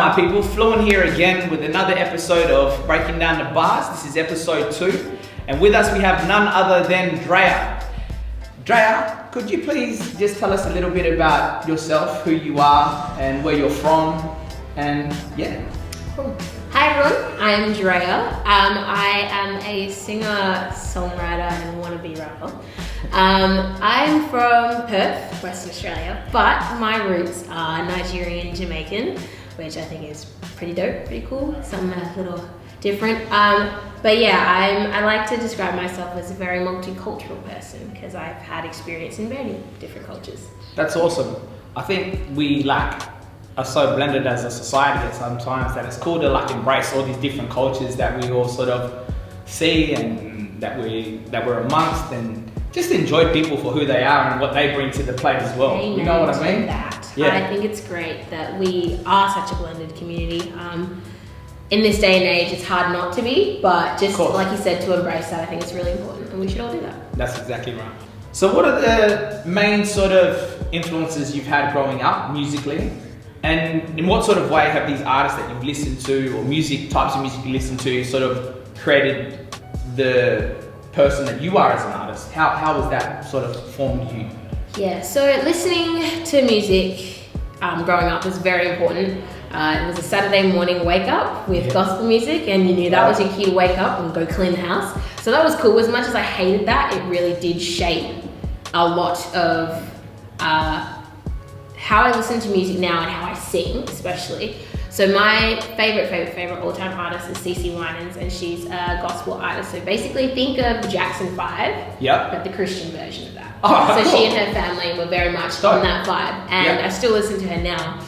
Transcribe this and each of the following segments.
my people, Flewnt here again with another episode of Breaking Down the Bars. This is episode 2, and with us we have none other than Drea. Drea, could you please just tell us a little bit about yourself, who you are, and where you're from, and yeah. Cool. Hi everyone, I'm Drea. I am a singer, songwriter, and wannabe rapper. I'm from Perth, Western Australia, but my roots are Nigerian, Jamaican, which I think is pretty dope, pretty cool, something a little different. But yeah, I like to describe myself as a very multicultural person because I've had experience in many different cultures. That's awesome. I think we are so blended as a society at sometimes that it's cool to embrace all these different cultures that we all sort of see and that we're amongst, and just enjoy people for who they are and what they bring to the plate as well. Amen. You know what I mean? Yeah. I think it's great that we are such a blended community. In this day and age, it's hard not to be, but just like you said, to embrace that, I think it's really important, and we should all do that. That's exactly right. So what are the main sort of influences you've had growing up musically? And in what sort of way have these artists that you've listened to, or types of music you listen to, sort of created the person that you are as an artist? How has that sort of formed you? Yeah, so listening to music growing up was very important. It was a Saturday morning wake up with gospel music, and you knew that was your cue to wake up and go clean the house. So that was cool. As much as I hated that, it really did shape a lot of how I listen to music now and how I sing, especially. So my favorite all-time artist is CeCe Winans, and she's a gospel artist. So basically think of the Jackson 5, but the Christian version of that. So cool. She and her family were very much on that vibe, and I still listen to her now.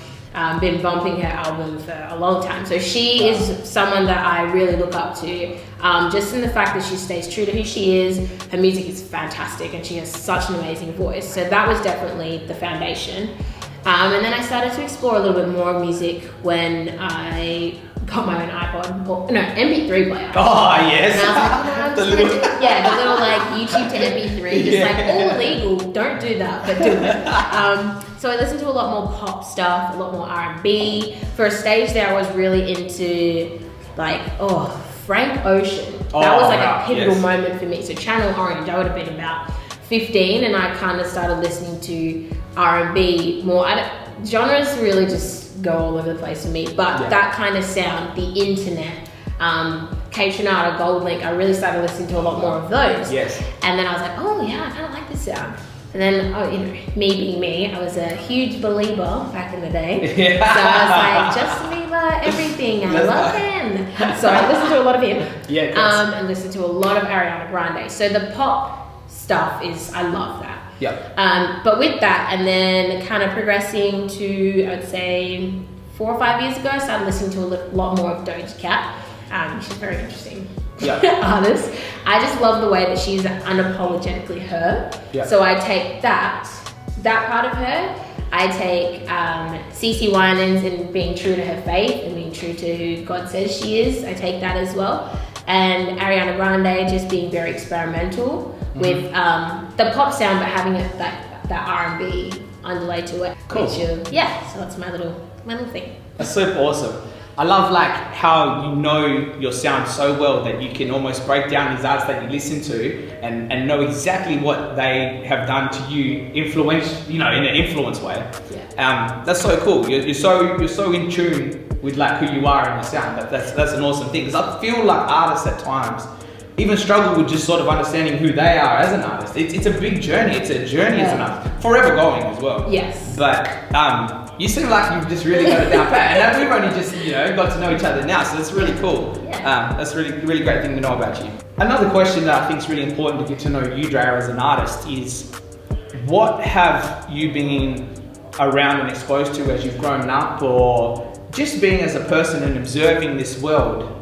Been bumping her album for a long time. So she is someone that I really look up to, just in the fact that she stays true to who she is. Her music is fantastic and she has such an amazing voice. So that was definitely the foundation. And then I started to explore a little bit more music when I got my own MP3 player. Oh, yes. And I was like, the little YouTube to MP3, just all illegal, don't do that, but do it. So I listened to a lot more pop stuff, a lot more R&B. For a stage there, I was really into Frank Ocean. That was a pivotal moment for me. So Channel Orange, I would have been about 15, and I kind of started listening to R&B more. Genres really just go all over the place for me, but that kind of sound, the internet, Kate Trinata, Gold Link, I really started listening to a lot more of those. Yes. And then I was like, oh yeah, I kind of like this sound. And then, me being me, I was a huge believer back in the day. Yeah. So I was like, Justin Bieber, everything, I love him. So I listened to a lot of him. Yeah, and listened to a lot of Ariana Grande. So the pop stuff I love that. Yeah. But with that, and then kind of progressing to, I would say, 4 or 5 years ago, I started listening to a lot more of Doja Cat. She's very interesting. Artist. I just love the way that she's unapologetically her. So I take that part of her. I take CeCe Winans and being true to her faith and being true to who God says she is. I take that as well. And Ariana Grande just being very experimental with the pop sound, but having that R&B underlay to it. Cool. So that's my little thing. That's super awesome. I love how you know your sound so well that you can almost break down these artists that you listen to and know exactly what they have done to you, in an influence way. Yeah. That's so cool. You're so in tune with who you are in your sound. That's an awesome thing, because I feel like artists at times even struggle with just sort of understanding who they are as an artist. It's a big journey. It's a journey as an artist, forever going as well. Yes. But you seem like you've just really got it down pat, and we've only just got to know each other now, so that's really cool. Yeah. That's a really great thing to know about you. Another question that I think is really important to get to know you, Drea, as an artist is, what have you been around and exposed to as you've grown up, or just being as a person and observing this world?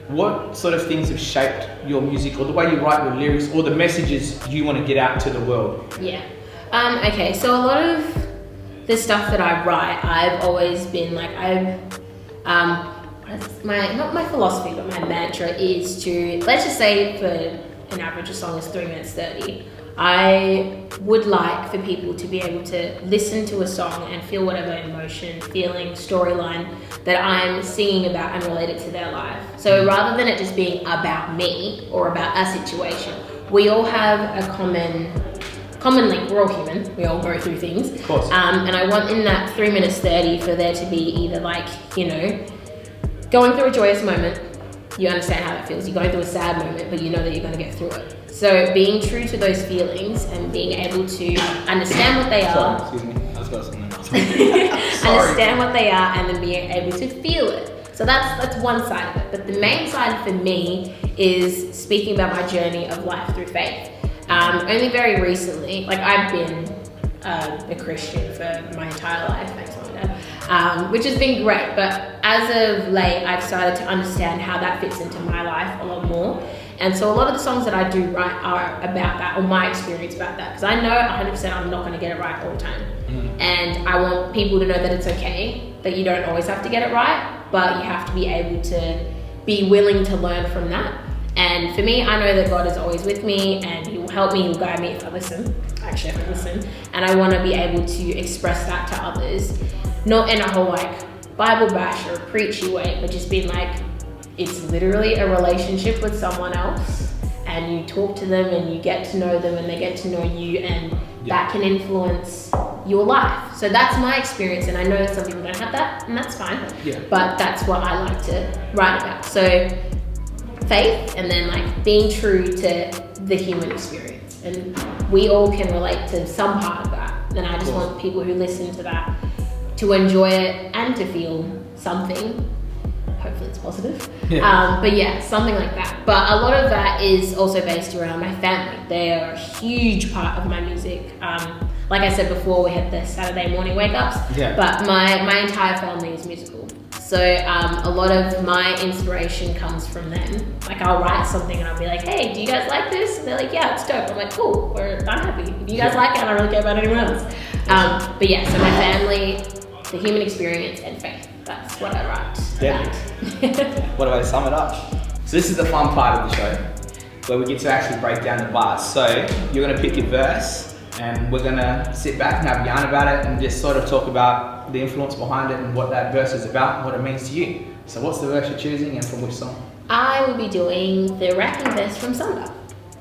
What sort of things have shaped your music, or the way you write your lyrics, or the messages you want to get out to the world? Yeah. Okay, so a lot of the stuff that I write, I've always been not my philosophy, but my mantra is to, let's just say for an average song is 3 minutes 30. I would like for people to be able to listen to a song and feel whatever emotion, feeling, storyline that I'm singing about and relate it to their life. So rather than it just being about me or about a situation, we all have a common link. We're all human. We all go through things. Of course. And I want in that 3 minutes 30 for there to be either like, you know, going through a joyous moment, you understand how that feels. You're going through a sad moment, but you know that you're going to get through it. So being true to those feelings and being able to understand what they are. Sorry, excuse me. I was got something else. Understand what they are and then being able to feel it. So that's one side of it. But the main side for me is speaking about my journey of life through faith. Only very recently, like I've been a Christian for my entire life, thanks Mom and Dad, which has been great. But as of late, I've started to understand how that fits into my life a lot more. And so a lot of the songs that I do write are about that, or my experience about that. Because I know 100% I'm not going to get it right all the time. And I want people to know that it's okay, that you don't always have to get it right, but you have to be able to be willing to learn from that. And for me, I know that God is always with me and He will help me, He will guide me if I listen. Actually, if I listen. And I want to be able to express that to others. Not in a whole like Bible bash or a preachy way, but just being like, it's literally a relationship with someone else. And you talk to them and you get to know them and they get to know you, and that can influence your life. So that's my experience, and I know some people don't have that, and that's fine. But that's what I like to write about. So faith, and then like being true to the human experience, and we all can relate to some part of that. And I just want people who listen to that to enjoy it and to feel something. Hopefully it's positive. But yeah, something like that. But a lot of that is also based around my family. They are a huge part of my music. Like I said before, we had the Saturday morning wake-ups, but my entire family is musical. So a lot of my inspiration comes from them. Like I'll write something and I'll be like, hey, do you guys like this? And they're like, yeah, it's dope. I'm like, cool, I'm happy. If you guys like it, I don't really care about anyone else. But yeah, so my family, the human experience, and faith. That's what I write. What about to sum it up? So this is the fun part of the show, where we get to actually break down the bars. So you're going to pick your verse, and we're going to sit back and have a yarn about it and just sort of talk about the influence behind it and what that verse is about and what it means to you. So what's the verse you're choosing and from which song? I will be doing the rapping verse from Summer.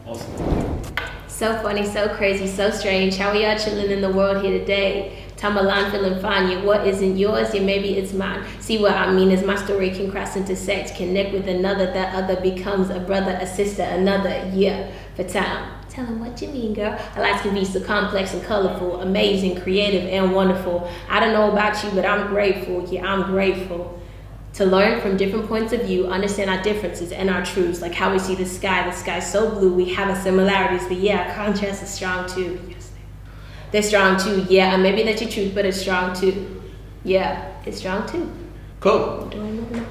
Awesome. So funny, so crazy, so strange. How we are chilling in the world here today. Tamalan feeling fine, yeah, what isn't yours, yeah, maybe it's mine. See what I mean is my story can cross into sex, connect with another, that other becomes a brother, a sister, another, yeah, for time. Tell them what you mean, girl. Our lives can be so complex and colorful, amazing, creative, and wonderful. I don't know about you, but I'm grateful, yeah, I'm grateful. To learn from different points of view, understand our differences and our truths, like how we see the sky's so blue, we have our similarities, but yeah, our contrast is strong too. They're strong too, yeah, and maybe that's your truth, but it's strong too. Yeah, it's strong too. Cool.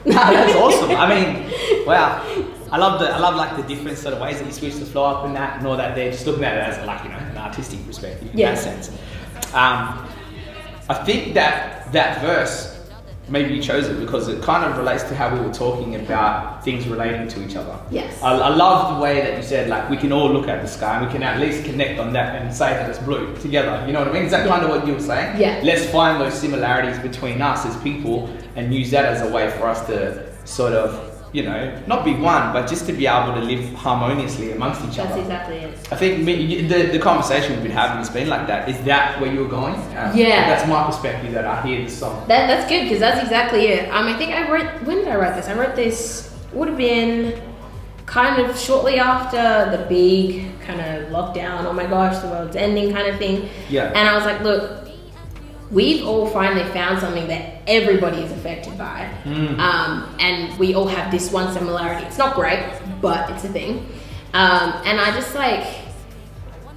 That's awesome. I mean, wow. I love like the different sort of ways that you switch the flow up and that, and all that. They're just looking at it as like, you know, an artistic perspective in that sense. I think that verse, maybe you chose it because it kind of relates to how we were talking about things relating to each other. Yes. I love the way that you said, like, we can all look at the sky and we can at least connect on that and say that it's blue together. You know what I mean? Is that kind of what you were saying? Yeah. Let's find those similarities between us as people and use that as a way for us to sort of, you know, not be one, but just to be able to live harmoniously amongst each other. That's exactly it. I think the conversation we've been having has been like that. Is that where you were going? That's my perspective that I hear this song. That's good, because that's exactly it. I think when did I write this? I wrote this, would have been kind of shortly after the big kind of lockdown, oh my gosh, the world's ending kind of thing. Yeah. And I was like, look, we've all finally found something that everybody is affected by. And we all have this one similarity. It's not great, but it's a thing. And I just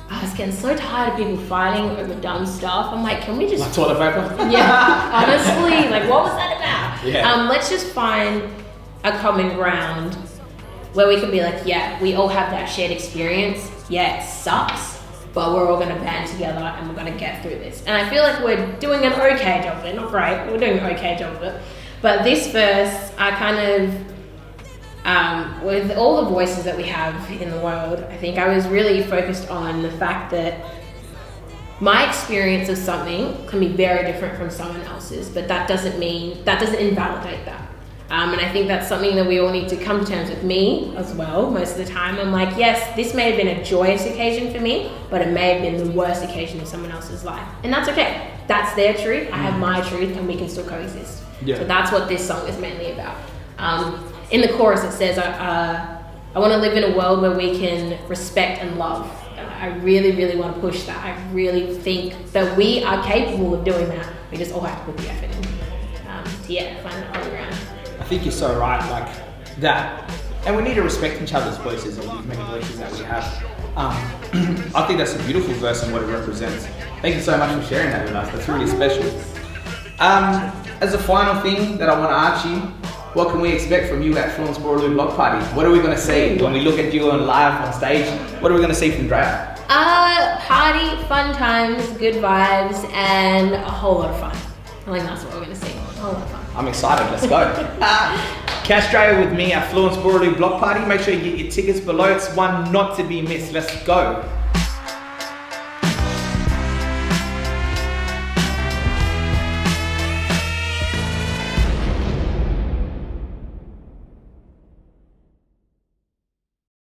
I was getting so tired of people fighting over dumb stuff. I'm like, can we just... Like toilet paper? Yeah, honestly, like what was that about? Yeah. Let's just find a common ground where we can be like, yeah, we all have that shared experience. Yeah, it sucks, but we're all gonna band together and we're gonna get through this. And I feel like we're doing an okay job of it, not great, we're doing an okay job of it. But this verse, I kind of with all the voices that we have in the world, I think I was really focused on the fact that my experience of something can be very different from someone else's, but that doesn't invalidate that. And I think that's something that we all need to come to terms with. Me as well, most of the time, I'm like, yes, this may have been a joyous occasion for me, but it may have been the worst occasion in someone else's life. And that's okay. That's their truth, I have my truth, and we can still coexist. Yeah. So that's what this song is mainly about. In the chorus it says, I want to live in a world where we can respect and love. I really, really want to push that. I really think that we are capable of doing that. We just all have to put the effort in. Find that common ground. I think you're so right, like that. And we need to respect each other's voices, all these many voices that we have. I think that's a beautiful verse and what it represents. Thank you so much for sharing that with us. That's really special. As a final thing that I want to ask you, what can we expect from you at Flewnt's Boorloo Block Party? What are we going to see when we look at you on live on stage? What are we going to see from Drea? Party, fun times, good vibes, and a whole lot of fun. I think that's what we're going to see. A whole lot of fun. I'm excited. Let's go. Catch Drea with me at Flewnt's Boorloo Block Party. Make sure you get your tickets below. It's one not to be missed. Let's go.